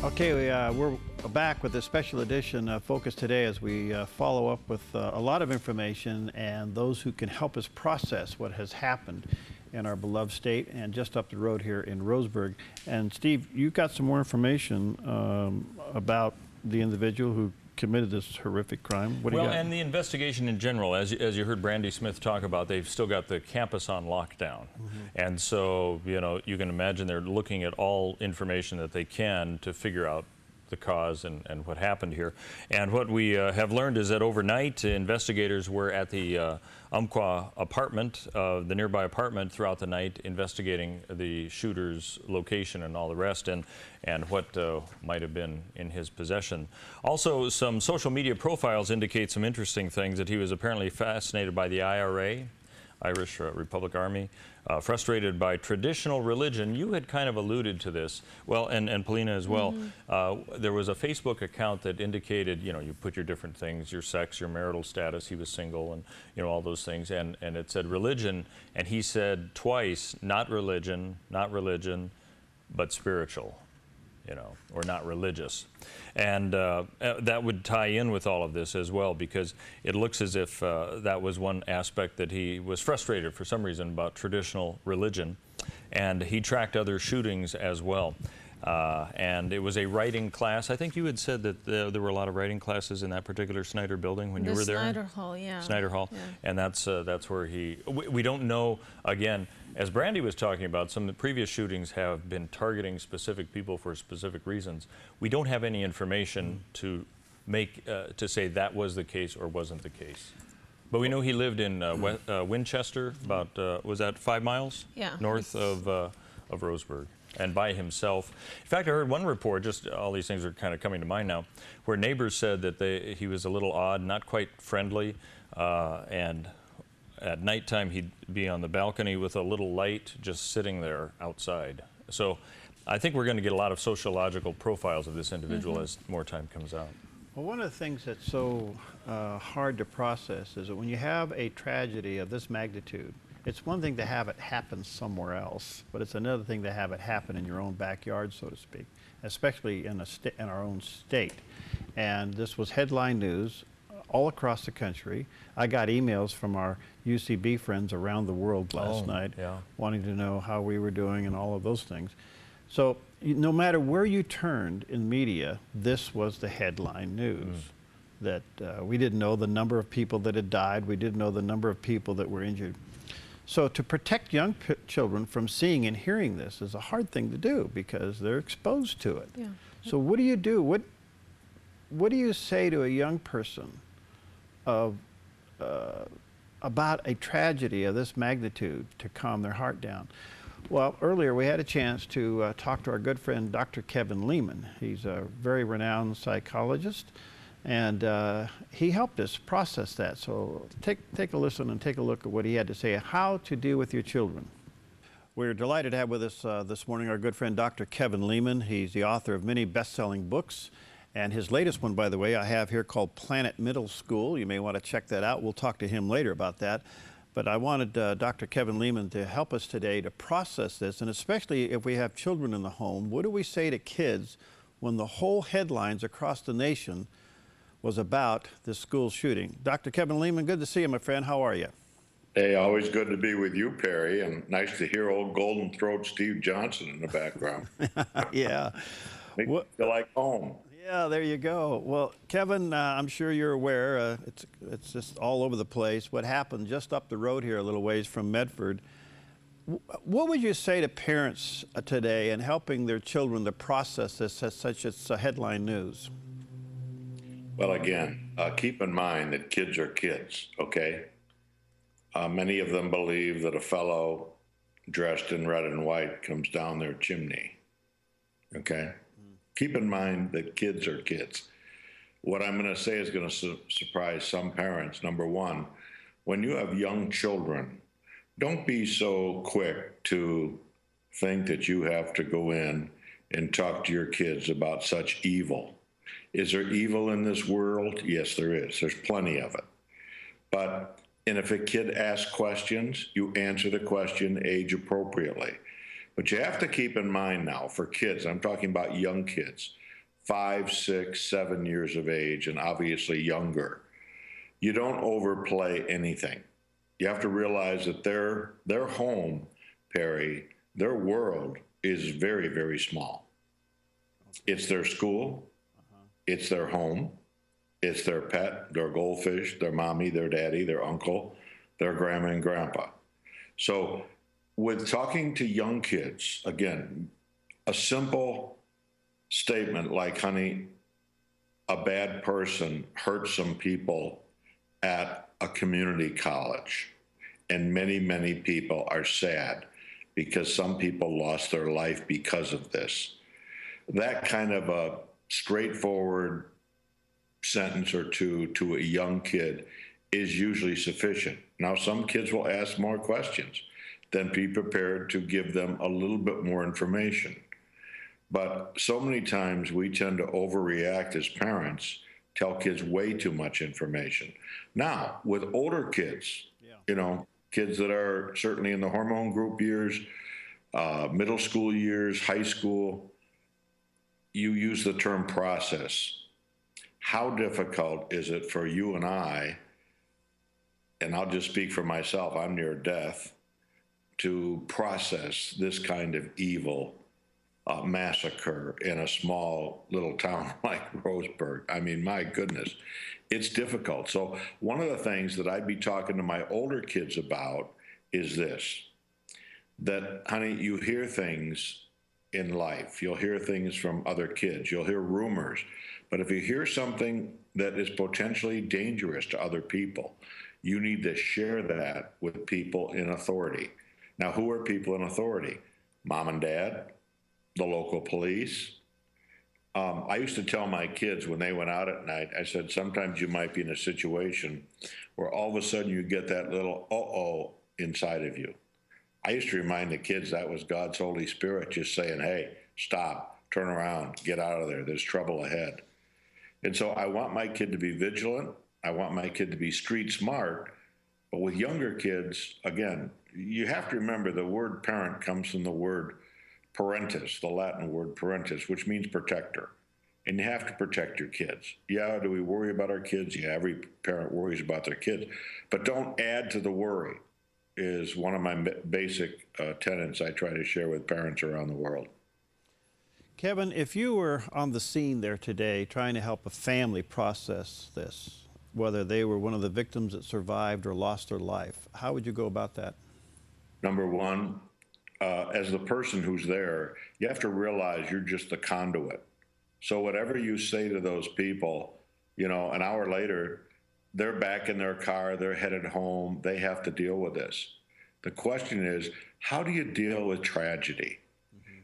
Okay, we're back with a special edition of Focus Today as we follow up with a lot of information and those who can help us process what has happened in our beloved state and just up the road here in Roseburg. And Steve, you've got some more information about the individual who committed this horrific crime. What do you got? And the investigation in general, as you heard Brandy Smith talk about, they've still got the campus on lockdown. And so, you know, you can imagine they're looking at all information that they can to figure out the cause and what happened here. And what we have learned is that overnight, investigators were at the Umpqua apartment, the nearby apartment, throughout the night, investigating the shooter's location and all the rest, and what might have been in his possession. Also, some social media profiles indicate some interesting things, that he was apparently fascinated by the IRA, Irish Republic Army, frustrated by traditional religion. You had kind of alluded to this, well, and Paulina as well. There was a Facebook account that indicated, you know, you put your different things, your sex, your marital status, he was single, and, you know, all those things, and it said religion, and he said twice, not religion, but spiritual, you know, or not religious. And that would tie in with all of this as well, because it looks as if that was one aspect that he was frustrated for some reason about traditional religion. And he tracked other shootings as well. And it was a writing class. I think you had said that there were a lot of writing classes in that particular Snyder building when you were there. Snyder Hall, yeah. Snyder Hall. Yeah. And that's where we don't know, again, as Brandy was talking about, some of the previous shootings have been targeting specific people for specific reasons. We don't have any information to make, to say that was the case or wasn't the case. But we know he lived in Winchester, about, was that 5 miles? Yeah. North of Roseburg, and by himself. In fact, I heard one report, just all these things are kind of coming to mind now, where neighbors said that he was a little odd, not quite friendly, and at nighttime he'd be on the balcony with a little light just sitting there outside. So I think we're going to get a lot of sociological profiles of this individual as more time comes out. Well, one of the things that's so hard to process is that when you have a tragedy of this magnitude, it's one thing to have it happen somewhere else, but it's another thing to have it happen in your own backyard, so to speak, especially in our own state. And this was headline news all across the country. I got emails from our UCB friends around the world last night, wanting to know how we were doing and all of those things. So no matter where you turned in media, this was the headline news. That we didn't know the number of people that had died. We didn't know the number of people that were injured. So to protect young children from seeing and hearing this is a hard thing to do because they're exposed to it. Yeah. So what do you do? What do you say to a young person about a tragedy of this magnitude to calm their heart down? Well, earlier we had a chance to talk to our good friend Dr. Kevin Leman. He's a very renowned psychologist, and he helped us process that. So take a listen and take a look at what he had to say, how to deal with your children. We're delighted to have with us this morning our good friend Dr. Kevin Leman. He's the author of many best-selling books, and his latest one, by the way, I have here called Planet Middle School. You may want to check that out. We'll talk to him later about that. But I wanted Dr. Kevin Leman to help us today to process this, and especially if we have children in the home, what do we say to kids when the whole headlines across the nation was about this school shooting? Dr. Kevin Leman, good to see you, my friend. How are you? Hey, always good to be with you, Perry, and nice to hear old Golden Throat Steve Johnson in the background. Yeah. Makes me feel like home. Yeah, there you go. Well, Kevin, I'm sure you're aware, it's just all over the place. What happened just up the road here a little ways from Medford. What would you say to parents today in helping their children to process this as such as headline news? Well, again, keep in mind that kids are kids, okay? Many of them believe that a fellow dressed in red and white comes down their chimney, okay? Keep in mind that kids are kids. What I'm going to say is going to surprise some parents. Number one, when you have young children, don't be so quick to think that you have to go in and talk to your kids about such evil. Is there evil in this world? Yes, there is. There's plenty of it. And if a kid asks questions, you answer the question age appropriately. But you have to keep in mind now, for kids, I'm talking about young kids, 5, 6, 7 years of age, and obviously younger, you don't overplay anything. You have to realize that their home, Perry, their world is very, very small. It's their school, it's their home, it's their pet, their goldfish, their mommy, their daddy, their uncle, their grandma and grandpa. So with talking to young kids, again, a simple statement like, honey, a bad person hurt some people at a community college, and many, many people are sad because some people lost their life because of this. That kind of a straightforward sentence or two to a young kid is usually sufficient. Now, some kids will ask more questions. Then be prepared to give them a little bit more information. But so many times we tend to overreact as parents, tell kids way too much information. Now, with older kids, kids that are certainly in the hormone group years, middle school years, high school, you use the term process. How difficult is it for you and I, and I'll just speak for myself, I'm near death, to process this kind of evil massacre in a small little town like Roseburg? I mean, my goodness, it's difficult. So one of the things that I'd be talking to my older kids about is this, that, honey, you hear things in life. You'll hear things from other kids. You'll hear rumors. But if you hear something that is potentially dangerous to other people, you need to share that with people in authority. Now, who are people in authority? Mom and dad, the local police. I used to tell my kids when they went out at night, I said, sometimes you might be in a situation where all of a sudden you get that little uh-oh inside of you. I used to remind the kids that was God's Holy Spirit just saying, hey, stop, turn around, get out of there. There's trouble ahead. And so I want my kid to be vigilant. I want my kid to be street smart. But with younger kids, again, you have to remember the word parent comes from the word parentis, the Latin word parentis, which means protector. And you have to protect your kids. Yeah, do we worry about our kids? Yeah, every parent worries about their kids. But don't add to the worry is one of my basic tenets I try to share with parents around the world. Kevin, if you were on the scene there today trying to help a family process this, whether they were one of the victims that survived or lost their life, how would you go about that? Number one, as the person who's there, you have to realize you're just the conduit. So whatever you say to those people, an hour later, they're back in their car, they're headed home, they have to deal with this. The question is, how do you deal with tragedy?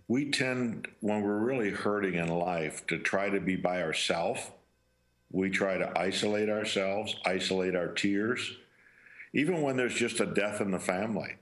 We tend, when we're really hurting in life, to try to be by ourselves. We try to isolate ourselves, isolate our tears, even when there's just a death in the family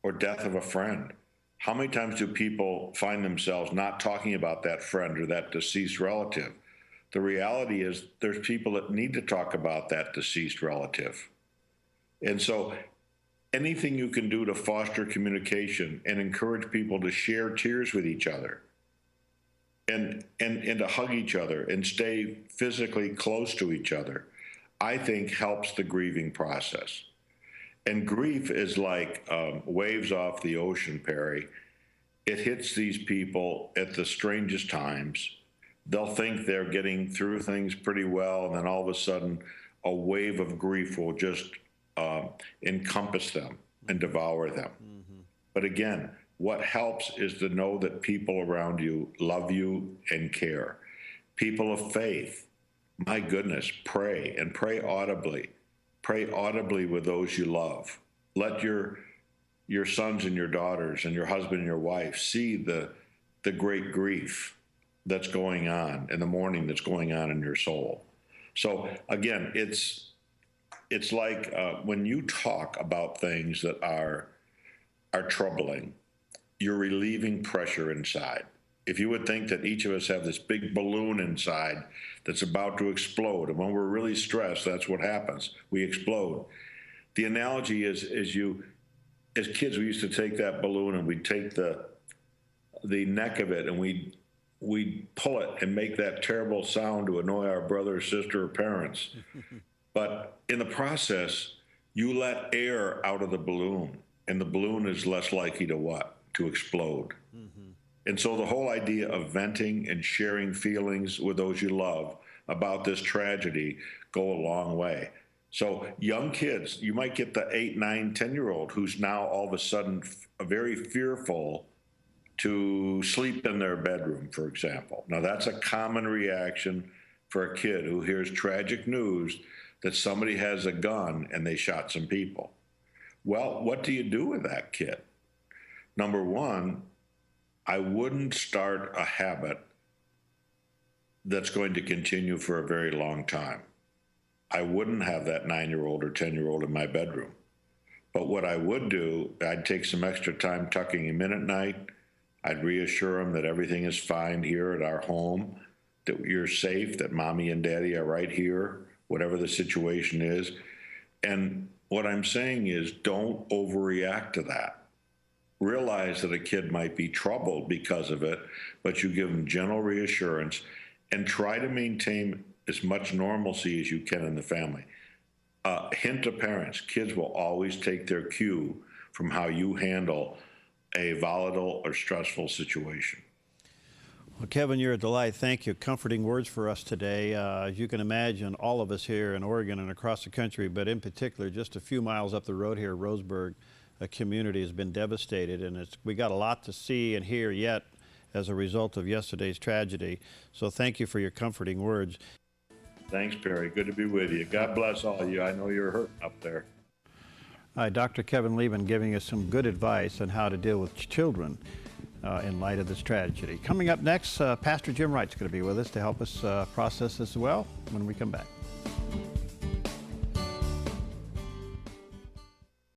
or death of a friend. How many times do people find themselves not talking about that friend or that deceased relative? The reality is there's people that need to talk about that deceased relative. And so anything you can do to foster communication and encourage people to share tears with each other and to hug each other and stay physically close to each other, I think helps the grieving process. And grief is like waves off the ocean, Perry. It hits these people at the strangest times. They'll think they're getting through things pretty well, and then all of a sudden, a wave of grief will just encompass them and devour them. Mm-hmm. But again, what helps is to know that people around you love you and care. People of faith, my goodness, pray and pray audibly. Pray audibly with those you love. Let your sons and your daughters and your husband and your wife see the great grief that's going on in the mourning that's going on in your soul. So again, it's like when you talk about things that are troubling, you're relieving pressure inside. If you would think that each of us have this big balloon inside that's about to explode, and when we're really stressed, that's what happens. We explode. The analogy is as kids, we used to take that balloon and we'd take the neck of it and we'd we pull it and make that terrible sound to annoy our brother, sister, or parents. But in the process, you let air out of the balloon, and the balloon is less likely to what? To explode. And so the whole idea of venting and sharing feelings with those you love about this tragedy go a long way. So young kids, you might get the 8, 9, 10-year-old who's now all of a sudden very fearful to sleep in their bedroom, for example. Now that's a common reaction for a kid who hears tragic news that somebody has a gun and they shot some people. Well, what do you do with that kid? Number one, I wouldn't start a habit that's going to continue for a very long time. I wouldn't have that 9-year-old or 10-year-old in my bedroom. But what I would do, I'd take some extra time tucking him in at night. I'd reassure him that everything is fine here at our home, that you're safe, that mommy and daddy are right here, whatever the situation is. And what I'm saying is, don't overreact to that. Realize that a kid might be troubled because of it, but you give them gentle reassurance and try to maintain as much normalcy as you can in the family. Hint to parents, kids will always take their cue from how you handle a volatile or stressful situation. Well, Kevin, you're a delight. Thank you. Comforting words for us today. As you can imagine, all of us here in Oregon and across the country, but in particular, just a few miles up the road here, Roseburg, a community has been devastated, and we got a lot to see and hear yet as a result of yesterday's tragedy. So thank you for your comforting words. Thanks, Perry. Good to be with you. God bless all of you. I know you're hurting up there. Hi, Dr. Kevin Leman giving us some good advice on how to deal with children in light of this tragedy. Coming up next, Pastor Jim Wright's going to be with us to help us process this as well when we come back.